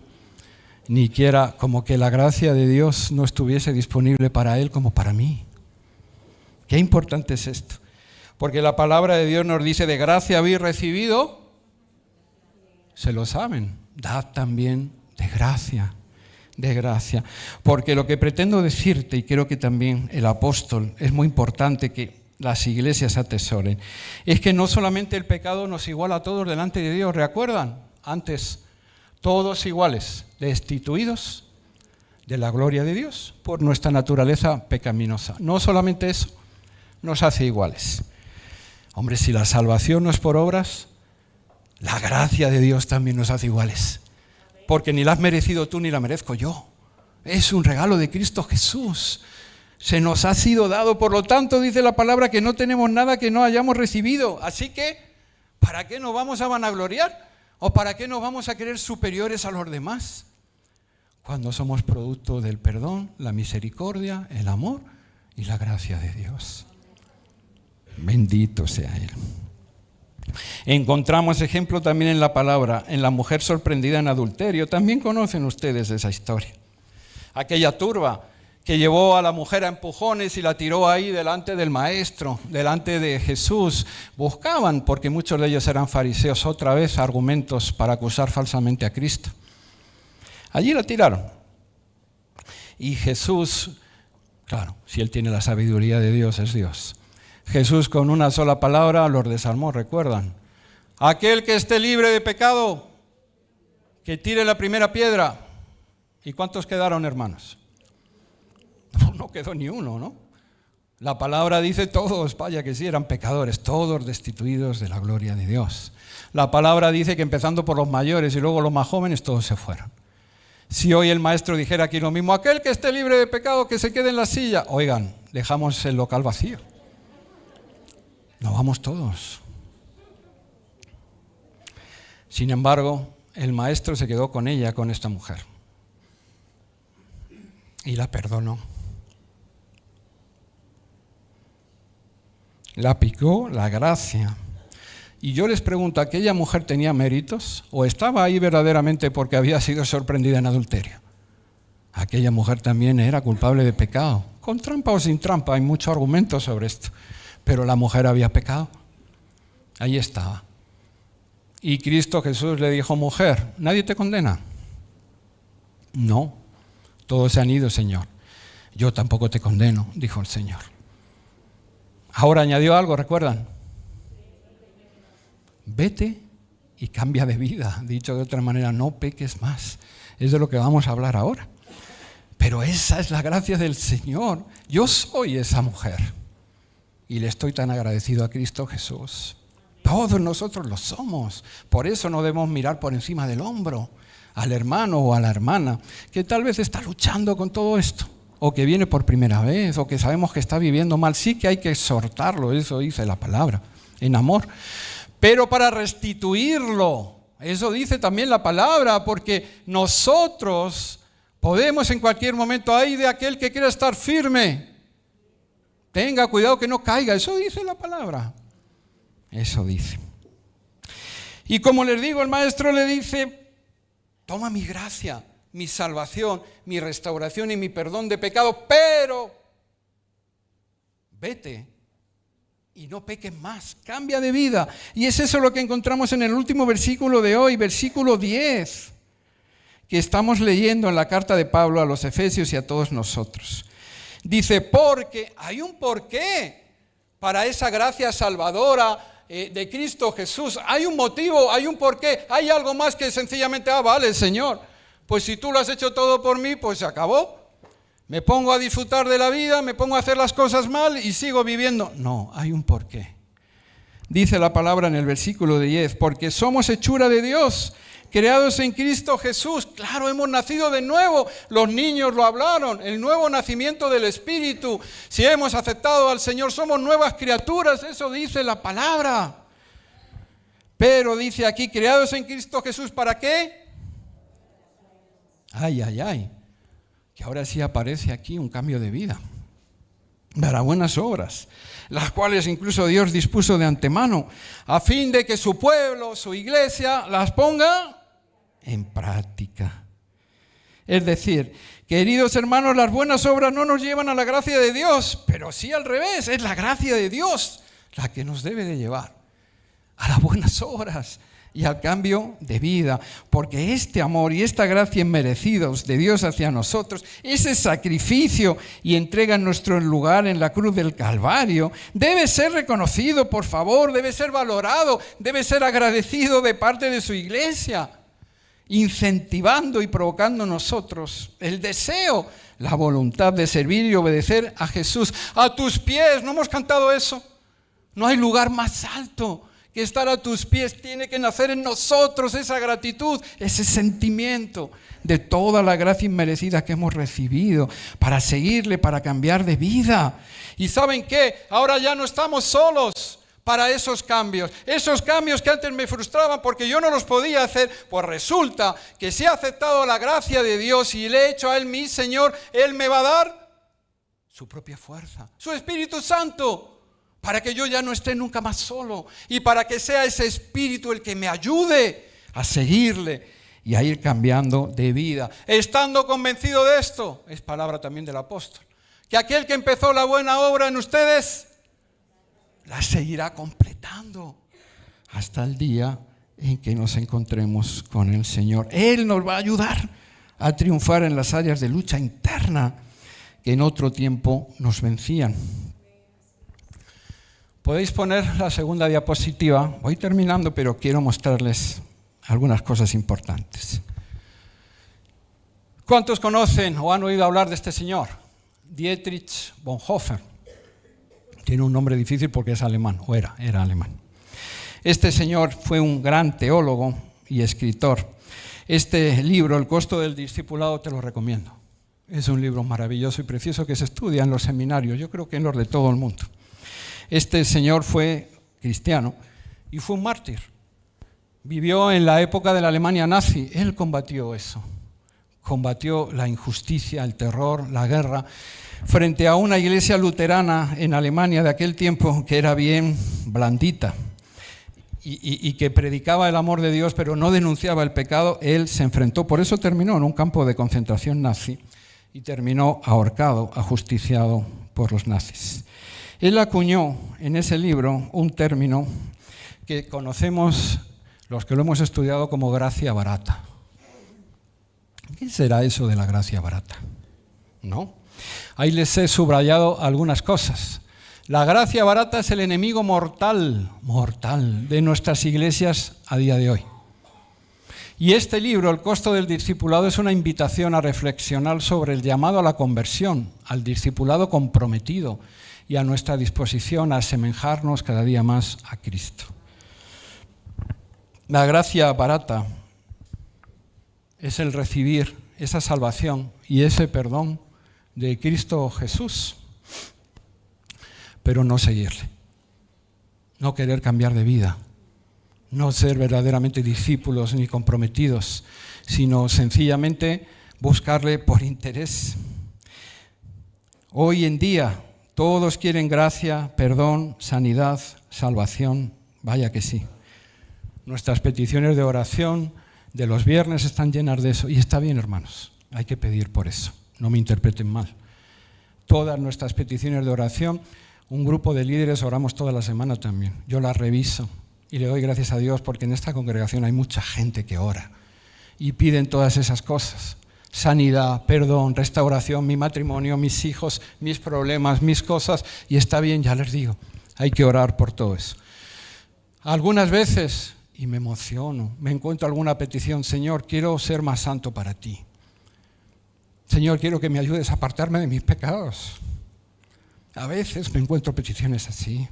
Speaker 1: Ni quiera como que la gracia de Dios no estuviese disponible para él como para mí. Qué importante es esto. Porque la palabra de Dios nos dice, de gracia habéis recibido, se lo saben, dad también de gracia. Porque lo que pretendo decirte, y creo que también el apóstol, es muy importante que las iglesias atesoren, es que no solamente el pecado nos iguala a todos delante de Dios, ¿recuerdan? Antes, todos iguales, destituidos de la gloria de Dios por nuestra naturaleza pecaminosa. No solamente eso, nos hace iguales. Hombre, si la salvación no es por obras, la gracia de Dios también nos hace iguales. Porque ni la has merecido tú ni la merezco yo. Es un regalo de Cristo Jesús. Se nos ha sido dado, por lo tanto, dice la palabra, que no tenemos nada que no hayamos recibido. Así que ¿Para qué nos vamos a vanagloriar? ¿O para qué nos vamos a creer superiores a los demás? Cuando somos producto del perdón, la misericordia, el amor y la gracia de Dios. Bendito sea Él. Encontramos ejemplo también en la palabra, en la mujer sorprendida en adulterio. También conocen ustedes esa historia. Aquella turba que llevó a la mujer a empujones y la tiró ahí delante del maestro, delante de Jesús. Buscaban, porque muchos de ellos eran fariseos, otra vez argumentos para acusar falsamente a Cristo. Allí la tiraron. Y Jesús, claro, si Él tiene la sabiduría de Dios, es Dios. Jesús con una sola palabra los desarmó, ¿recuerdan? Aquel que esté libre de pecado, que tire la primera piedra. ¿Y cuántos quedaron, hermanos? No quedó ni uno, ¿no? La palabra dice todos, vaya que sí, eran pecadores, todos destituidos de la gloria de Dios. La palabra dice que empezando por los mayores y luego los más jóvenes, todos se fueron. Si hoy el maestro dijera aquí lo mismo, aquel que esté libre de pecado, que se quede en la silla. Oigan, dejamos el local vacío. Nos vamos todos. Sin embargo, el maestro se quedó con ella, con esta mujer. Y la perdonó. La aplicó la gracia. Y yo les pregunto, ¿aquella mujer tenía méritos? ¿O estaba ahí verdaderamente porque había sido sorprendida en adulterio? Aquella mujer también era culpable de pecado. Con trampa o sin trampa, hay muchos argumentos sobre esto. Pero la mujer había pecado. Ahí estaba. Y Cristo Jesús le dijo, mujer, ¿nadie te condena? No, todos se han ido, Señor. Yo tampoco te condeno, dijo el Señor. Ahora añadió algo, ¿recuerdan? Vete y cambia de vida. Dicho de otra manera, no peques más. Es de lo que vamos a hablar ahora. Pero esa es la gracia del Señor. Yo soy esa mujer. Y le estoy tan agradecido a Cristo Jesús. Todos nosotros lo somos. Por eso no debemos mirar por encima del hombro al hermano o a la hermana que tal vez está luchando con todo esto, o que viene por primera vez, o que sabemos que está viviendo mal. Sí que hay que exhortarlo, eso dice la palabra, en amor. Pero para restituirlo, eso dice también la palabra, porque nosotros podemos en cualquier momento, ay de aquel que quiera estar firme, tenga cuidado que no caiga. Eso dice la palabra. Eso dice. Y como les digo, el maestro le dice, toma mi gracia, mi salvación, mi restauración y mi perdón de pecado, pero vete y no peques más, cambia de vida. Y es eso lo que encontramos en el último versículo de hoy, versículo 10, que estamos leyendo en la carta de Pablo a los Efesios y a todos nosotros. Dice, porque hay un porqué para esa gracia salvadora de Cristo Jesús. Hay un motivo, hay un porqué, hay algo más que sencillamente, vale, Señor, pues si tú lo has hecho todo por mí, pues se acabó. Me pongo a disfrutar de la vida, me pongo a hacer las cosas mal y sigo viviendo. No, hay un porqué. Dice la palabra en el versículo 10, porque somos hechura de Dios, creados en Cristo Jesús. Claro, hemos nacido de nuevo. Los niños lo hablaron, el nuevo nacimiento del Espíritu. Si hemos aceptado al Señor, somos nuevas criaturas. Eso dice la palabra. Pero dice aquí, creados en Cristo Jesús, ¿para qué? Ay, ay, ay. Que ahora sí aparece aquí un cambio de vida. Para buenas obras, las cuales incluso Dios dispuso de antemano, a fin de que su pueblo, su iglesia, las ponga en práctica. Es decir, queridos hermanos, las buenas obras no nos llevan a la gracia de Dios, pero sí al revés, es la gracia de Dios la que nos debe de llevar a las buenas obras y al cambio de vida, porque este amor y esta gracia inmerecidos de Dios hacia nosotros, ese sacrificio y entrega en nuestro lugar en la cruz del Calvario, debe ser reconocido, por favor, debe ser valorado, debe ser agradecido de parte de su iglesia, incentivando y provocando en nosotros el deseo, la voluntad de servir y obedecer a Jesús. A tus pies, ¿no hemos cantado eso? No hay lugar más alto que estar a tus pies. Tiene que nacer en nosotros esa gratitud, ese sentimiento de toda la gracia inmerecida que hemos recibido para seguirle, para cambiar de vida. ¿Y saben qué? Ahora ya no estamos solos. para esos cambios que antes me frustraban porque yo no los podía hacer. Pues resulta que si he aceptado la gracia de Dios y le he hecho a Él mi Señor, Él me va a dar su propia fuerza, su Espíritu Santo, para que yo ya no esté nunca más solo y para que sea ese Espíritu el que me ayude a seguirle y a ir cambiando de vida. Estando convencido de esto, es palabra también del apóstol, que aquel que empezó la buena obra en ustedes, la seguirá completando hasta el día en que nos encontremos con el Señor. Él nos va a ayudar a triunfar en las áreas de lucha interna que en otro tiempo nos vencían. Podéis poner la segunda diapositiva. Voy terminando, pero quiero mostrarles algunas cosas importantes. ¿Cuántos conocen o han oído hablar de este señor? Dietrich Bonhoeffer. Tiene un nombre difícil porque es alemán, o era alemán. Este señor fue un gran teólogo y escritor. Este libro, El costo del discipulado, te lo recomiendo. Es un libro maravilloso y precioso que se estudia en los seminarios, yo creo que en los de todo el mundo. Este señor fue cristiano y fue un mártir. Vivió en la época de la Alemania nazi. Él combatió eso. Combatió la injusticia, el terror, la guerra, frente a una iglesia luterana en Alemania de aquel tiempo que era bien blandita y que predicaba el amor de Dios, pero no denunciaba el pecado. Él se enfrentó, por eso terminó en un campo de concentración nazi y terminó ahorcado, ajusticiado por los nazis. Él acuñó en ese libro un término que conocemos los que lo hemos estudiado como gracia barata. ¿Qué será eso de la gracia barata? ¿No? Ahí les he subrayado algunas cosas. La gracia barata es el enemigo mortal de nuestras iglesias a día de hoy. Y este libro, El costo del discipulado, es una invitación a reflexionar sobre el llamado a la conversión, al discipulado comprometido y a nuestra disposición a asemejarnos cada día más a Cristo. La gracia barata es el recibir esa salvación y ese perdón de Cristo Jesús, pero no seguirle, no querer cambiar de vida, no ser verdaderamente discípulos ni comprometidos, sino sencillamente buscarle por interés. Hoy en día todos quieren gracia, perdón, sanidad, salvación, vaya que sí. Nuestras peticiones de oración de los viernes están llenas de eso. Y está bien, hermanos, hay que pedir por eso. No me interpreten mal. Todas nuestras peticiones de oración, un grupo de líderes oramos toda la semana también. Yo las reviso y le doy gracias a Dios porque en esta congregación hay mucha gente que ora y piden todas esas cosas. Sanidad, perdón, restauración, mi matrimonio, mis hijos, mis problemas, mis cosas. Y está bien, ya les digo, hay que orar por todo eso. Algunas veces, y me emociono, me encuentro alguna petición: Señor, quiero ser más santo para ti. Señor, quiero que me ayudes a apartarme de mis pecados. A veces me encuentro peticiones así.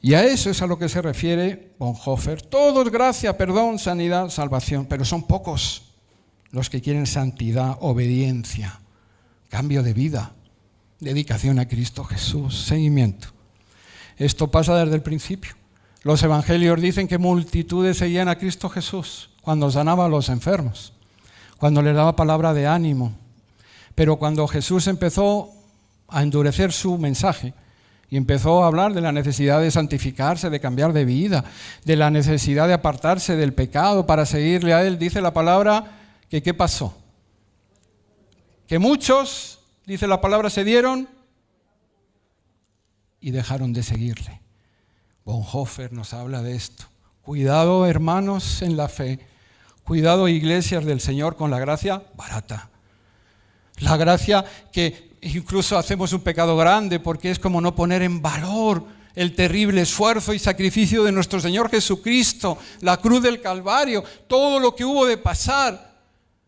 Speaker 1: Y a eso es a lo que se refiere Bonhoeffer. Todos gracia, perdón, sanidad, salvación, pero son pocos los que quieren santidad, obediencia, cambio de vida, dedicación a Cristo Jesús, seguimiento. Esto pasa desde el principio. Los evangelios dicen que multitudes seguían a Cristo Jesús cuando sanaba a los enfermos, cuando les daba palabra de ánimo. Pero cuando Jesús empezó a endurecer su mensaje y empezó a hablar de la necesidad de santificarse, de cambiar de vida, de la necesidad de apartarse del pecado para seguirle a Él, dice la palabra que ¿qué pasó? Que muchos, dice la palabra, se dieron y dejaron de seguirle. Bonhoeffer nos habla de esto. Cuidado, hermanos, en la fe. Cuidado, iglesias del Señor, con la gracia barata. La gracia que incluso hacemos un pecado grande porque es como no poner en valor el terrible esfuerzo y sacrificio de nuestro Señor Jesucristo, la cruz del Calvario, todo lo que hubo de pasar.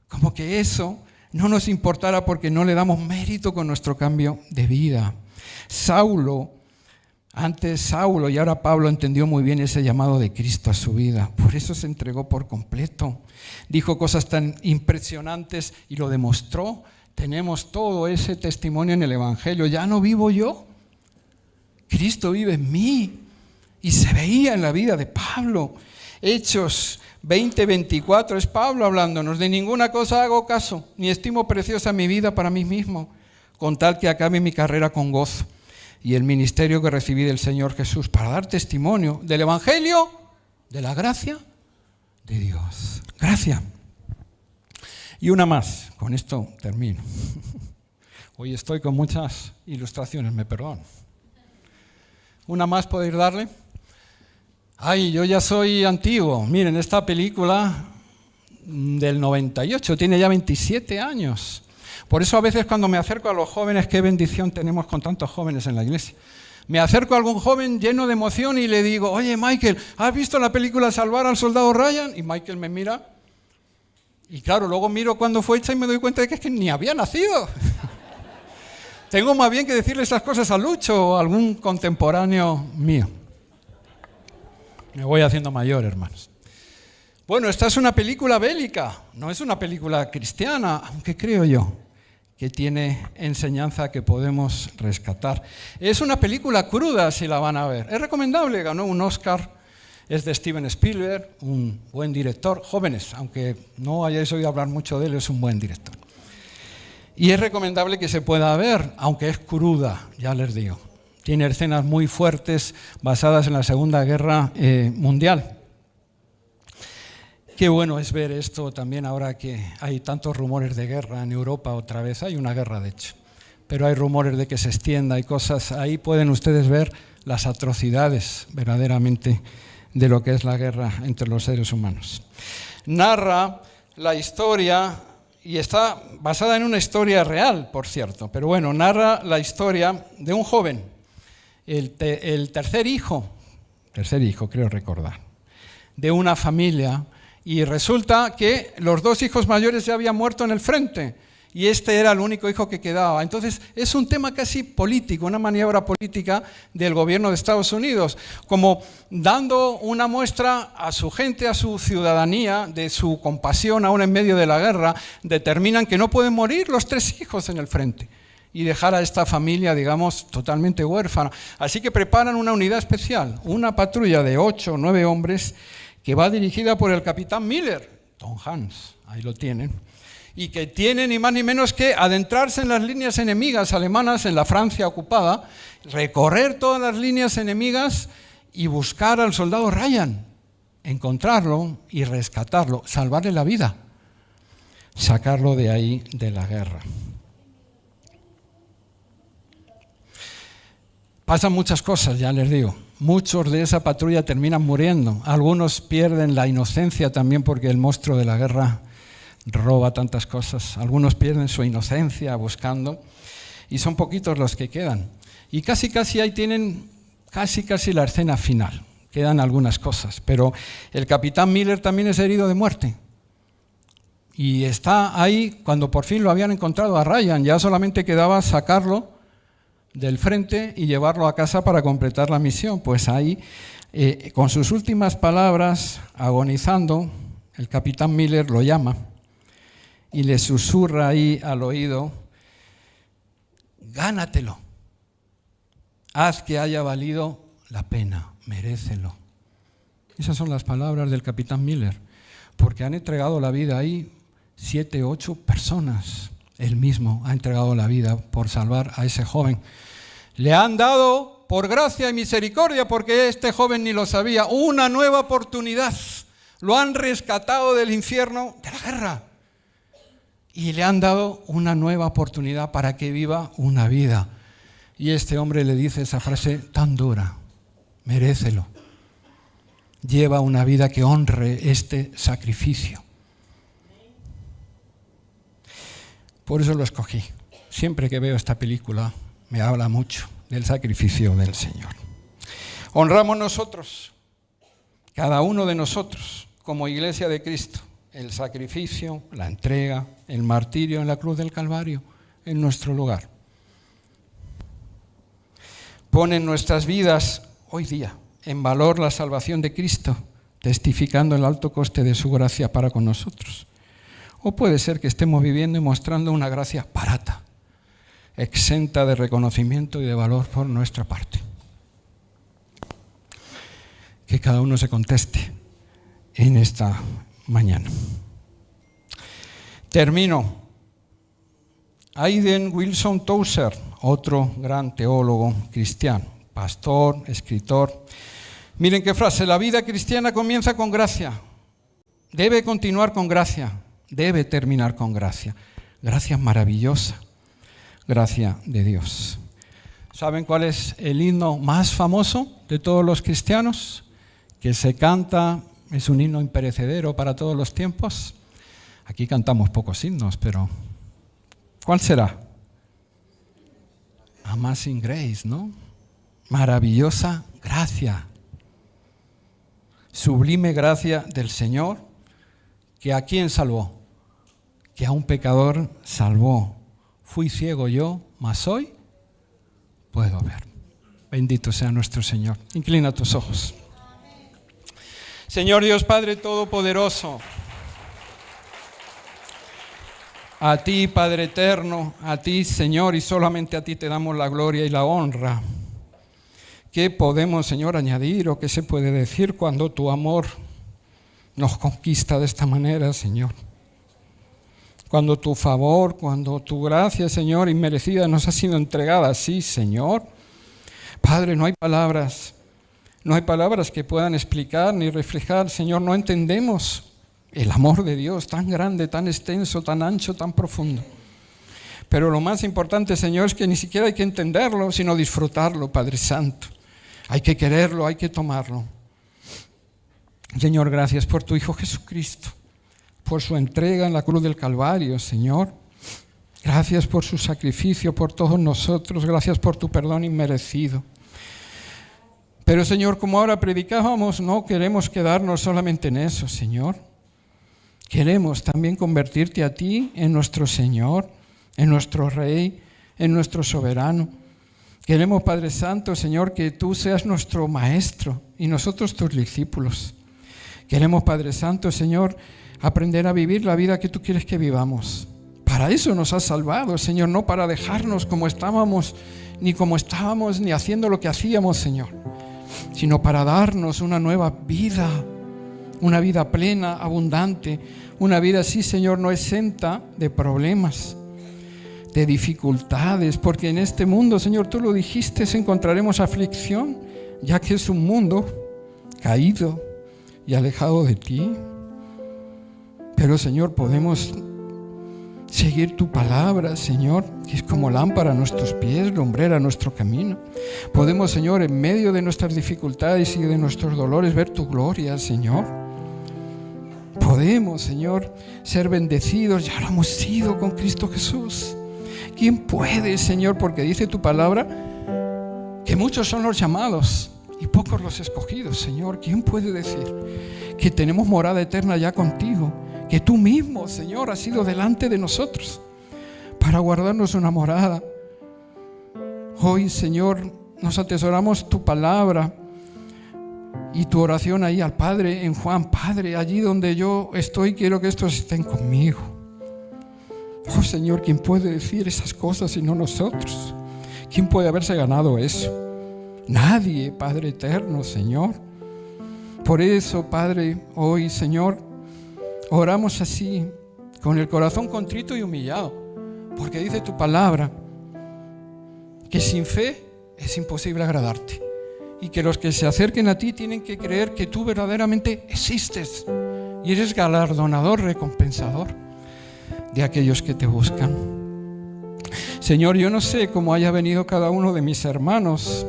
Speaker 1: Como que eso no nos importara porque no le damos mérito con nuestro cambio de vida. Antes Saulo y ahora Pablo entendió muy bien ese llamado de Cristo a su vida. Por eso se entregó por completo. Dijo cosas tan impresionantes y lo demostró. Tenemos todo ese testimonio en el Evangelio. Ya no vivo yo. Cristo vive en mí. Y se veía en la vida de Pablo. Hechos 20:24 es Pablo hablándonos. De ninguna cosa hago caso, ni estimo preciosa mi vida para mí mismo, con tal que acabe mi carrera con gozo y el ministerio que recibí del Señor Jesús para dar testimonio del Evangelio, de la gracia de Dios. Gracia. Y una más, con esto termino. Hoy estoy con muchas ilustraciones, me perdono. ¿Una más podéis darle? Ay, yo ya soy antiguo. Miren, esta película del 98 tiene ya 27 años. Por eso a veces cuando me acerco a los jóvenes, qué bendición tenemos con tantos jóvenes en la iglesia. Me acerco a algún joven lleno de emoción y le digo, oye Michael, ¿has visto la película Salvar al Soldado Ryan? Y Michael me mira. Y claro, luego miro cuándo fue hecha y me doy cuenta de que es que ni había nacido. Tengo más bien que decirle esas cosas a Lucho o a algún contemporáneo mío. Me voy haciendo mayor, hermanos. Bueno, esta es una película bélica, no es una película cristiana, aunque creo yo que tiene enseñanza que podemos rescatar. Es una película cruda si la van a ver. Es recomendable, ganó un Oscar, es de Steven Spielberg, un buen director. Jóvenes, aunque no hayáis oído hablar mucho de él, es un buen director. Y es recomendable que se pueda ver, aunque es cruda, ya les digo. Tiene escenas muy fuertes basadas en la Segunda Guerra Mundial. Qué bueno es ver esto también ahora que hay tantos rumores de guerra en Europa otra vez. Hay una guerra, de hecho, pero hay rumores de que se extienda y cosas. Ahí pueden ustedes ver las atrocidades verdaderamente de lo que es la guerra entre los seres humanos. Narra la historia, y está basada en una historia real, por cierto, pero bueno, narra la historia de un joven. El tercer hijo creo recordar, de una familia, y resulta que los dos hijos mayores ya habían muerto en el frente y este era el único hijo que quedaba. Entonces es un tema casi político, una maniobra política del gobierno de Estados Unidos, como dando una muestra a su gente, a su ciudadanía, de su compasión aún en medio de la guerra. Determinan que no pueden morir los tres hijos en el frente y dejar a esta familia, digamos, totalmente huérfana. Así que preparan una unidad especial, una patrulla de 8 o 9 hombres que va dirigida por el capitán Miller, Tom Hanks, ahí lo tienen, y que tienen ni más ni menos que adentrarse en las líneas enemigas alemanas en la Francia ocupada, recorrer todas las líneas enemigas y buscar al soldado Ryan, encontrarlo y rescatarlo, salvarle la vida, sacarlo de ahí de la guerra. Pasan muchas cosas, ya les digo. Muchos de esa patrulla terminan muriendo. Algunos pierden la inocencia también porque el monstruo de la guerra roba tantas cosas. Algunos pierden su inocencia buscando y son poquitos los que quedan. Y casi ahí tienen casi la escena final. Quedan algunas cosas, pero el capitán Miller también es herido de muerte. Y está ahí cuando por fin lo habían encontrado a Ryan. Ya solamente quedaba sacarlo del frente y llevarlo a casa para completar la misión. Pues ahí, con sus últimas palabras, agonizando, el capitán Miller lo llama y le susurra ahí al oído, gánatelo, haz que haya valido la pena, merécelo. Esas son las palabras del capitán Miller, porque han entregado la vida ahí 7 u 8 personas. Él mismo ha entregado la vida por salvar a ese joven. Le han dado, por gracia y misericordia, porque este joven ni lo sabía, una nueva oportunidad. Lo han rescatado del infierno de la guerra. Y le han dado una nueva oportunidad para que viva una vida. Y este hombre le dice esa frase tan dura, merécelo. Lleva una vida que honre este sacrificio. Por eso lo escogí. Siempre que veo esta película me habla mucho del sacrificio del Señor. Honramos nosotros, cada uno de nosotros, como Iglesia de Cristo, el sacrificio, la entrega, el martirio en la cruz del Calvario, en nuestro lugar. Pone en nuestras vidas hoy día en valor la salvación de Cristo, testificando el alto coste de su gracia para con nosotros. O puede ser que estemos viviendo y mostrando una gracia barata, exenta de reconocimiento y de valor por nuestra parte. que cada uno se conteste en esta mañana. Termino. Hayden Wilson Tozer, otro gran teólogo cristiano, pastor, escritor. Miren qué frase: la vida cristiana comienza con gracia, debe continuar con gracia, debe terminar con gracia. Gracia maravillosa, gracia de Dios. ¿Saben cuál es el himno más famoso de todos los cristianos? Que se canta, es un himno imperecedero para todos los tiempos. Aquí cantamos pocos himnos, pero ¿cuál será? Amazing Grace, ¿no? Maravillosa gracia. Sublime gracia del Señor, que ¿a quién salvó? Que a un pecador salvó. Fui ciego yo, mas hoy puedo ver. Bendito sea nuestro Señor. Inclina tus ojos. Señor Dios Padre Todopoderoso, a ti, Padre Eterno, a ti, Señor, y solamente a ti te damos la gloria y la honra. ¿Qué podemos, Señor, añadir o qué se puede decir cuando tu amor nos conquista de esta manera, Señor? Cuando tu favor, cuando tu gracia, Señor, inmerecida nos ha sido entregada así, Señor. Padre, no hay palabras que puedan explicar ni reflejar, Señor, no entendemos el amor de Dios tan grande, tan extenso, tan ancho, tan profundo. Pero lo más importante, Señor, es que ni siquiera hay que entenderlo, sino disfrutarlo, Padre Santo. Hay que quererlo, hay que tomarlo. Señor, gracias por tu Hijo Jesucristo, por su entrega en la cruz del Calvario, Señor. Gracias por su sacrificio por todos nosotros. Gracias por tu perdón inmerecido. Pero, Señor, como ahora predicábamos, no queremos quedarnos solamente en eso, Señor. Queremos también convertirte a ti en nuestro Señor, en nuestro Rey, en nuestro soberano. Queremos, Padre Santo, Señor, que tú seas nuestro Maestro y nosotros tus discípulos. Queremos, Padre Santo, Señor, aprender a vivir la vida que tú quieres que vivamos. Para eso nos has salvado, Señor, no para dejarnos como estábamos, ni haciendo lo que hacíamos, Señor, sino para darnos una nueva vida, una vida plena, abundante, una vida así, Señor, no exenta de problemas, de dificultades, porque en este mundo, Señor, tú lo dijiste, encontraremos aflicción, ya que es un mundo caído y alejado de ti. Pero, Señor, podemos seguir tu palabra, Señor, que es como lámpara a nuestros pies, lumbrera a nuestro camino. Podemos, Señor, en medio de nuestras dificultades y de nuestros dolores, ver tu gloria, Señor. Podemos, Señor, ser bendecidos, ya lo hemos sido con Cristo Jesús. ¿Quién puede, Señor? Porque dice tu palabra que muchos son los llamados y pocos los escogidos, Señor. ¿Quién puede decir que tenemos morada eterna ya contigo? Que tú mismo, Señor, has sido delante de nosotros para guardarnos una morada. Hoy, Señor, nos atesoramos tu palabra y tu oración ahí al Padre en Juan. Padre, allí donde yo estoy, quiero que estos estén conmigo. Oh, Señor, ¿quién puede decir esas cosas sino nosotros? ¿Quién puede haberse ganado eso? Nadie, Padre eterno, Señor. Por eso, Padre, hoy, Señor, oramos así, con el corazón contrito y humillado, porque dice tu palabra que sin fe es imposible agradarte y que los que se acerquen a ti tienen que creer que tú verdaderamente existes y eres galardonador, recompensador de aquellos que te buscan. Señor, yo no sé cómo haya venido cada uno de mis hermanos,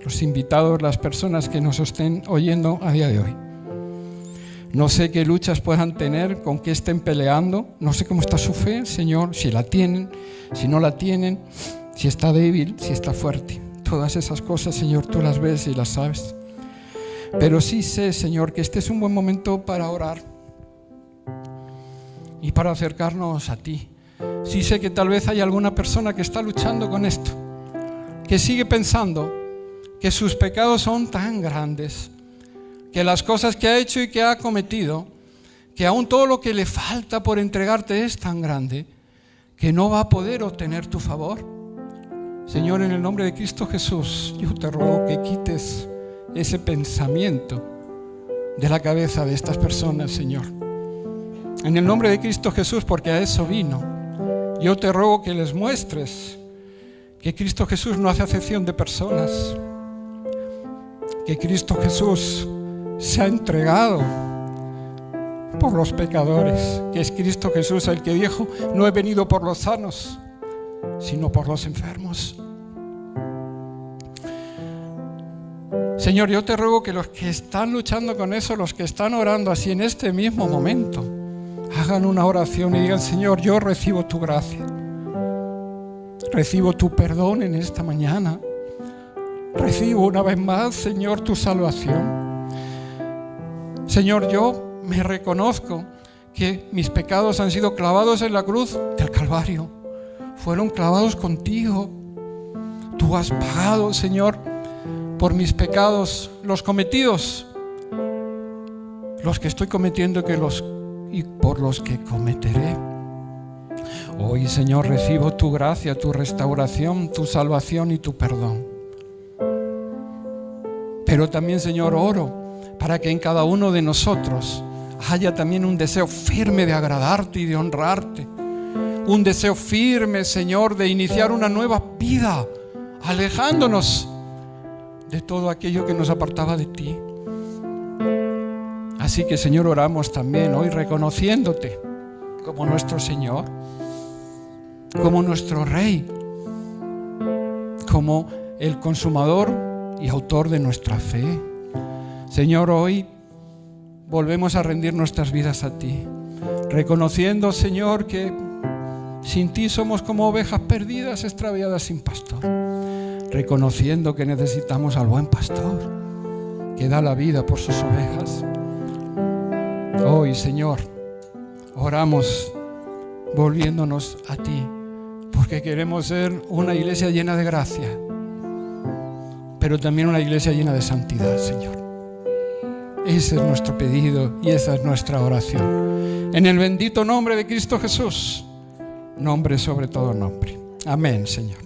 Speaker 1: los invitados, las personas que nos estén oyendo a día de hoy. No sé qué luchas puedan tener, con qué estén peleando. No sé cómo está su fe, Señor, si la tienen, si no la tienen, si está débil, si está fuerte. Todas esas cosas, Señor, tú las ves y las sabes. Pero sí sé, Señor, que este es un buen momento para orar y para acercarnos a ti. Sí sé que tal vez hay alguna persona que está luchando con esto, que sigue pensando que sus pecados son tan grandes, que las cosas que ha hecho y que ha cometido, que aún todo lo que le falta por entregarte es tan grande, que no va a poder obtener tu favor. Señor, en el nombre de Cristo Jesús, yo te ruego que quites ese pensamiento de la cabeza de estas personas, Señor. En el nombre de Cristo Jesús, porque a eso vino, yo te ruego que les muestres que Cristo Jesús no hace acepción de personas, que Cristo Jesús se ha entregado por los pecadores, que es Cristo Jesús el que dijo: no he venido por los sanos, sino por los enfermos. Señor, yo te ruego que los que están luchando con eso, los que están orando así en este mismo momento, hagan una oración y digan: Señor, yo recibo tu gracia, recibo tu perdón en esta mañana, recibo una vez más, Señor, tu salvación. Señor, yo me reconozco que mis pecados han sido clavados en la cruz del Calvario, fueron clavados contigo. Tú has pagado, Señor, por mis pecados, los cometidos, los que estoy cometiendo y por los que cometeré. Hoy, Señor, recibo tu gracia, tu restauración, tu salvación y tu perdón. Pero también, Señor, oro para que en cada uno de nosotros haya también un deseo firme de agradarte y de honrarte. Un deseo firme, Señor, de iniciar una nueva vida, alejándonos de todo aquello que nos apartaba de ti. Así que, Señor, oramos también hoy reconociéndote como nuestro Señor, como nuestro Rey, como el consumador y autor de nuestra fe. Señor, hoy volvemos a rendir nuestras vidas a ti, reconociendo, Señor, que sin ti somos como ovejas perdidas, extraviadas sin pastor, reconociendo que necesitamos al buen pastor que da la vida por sus ovejas. Hoy, Señor, oramos volviéndonos a ti, porque queremos ser una iglesia llena de gracia, pero también una iglesia llena de santidad, Señor. Ese es nuestro pedido y esa es nuestra oración. En el bendito nombre de Cristo Jesús, nombre sobre todo nombre. Amén, Señor.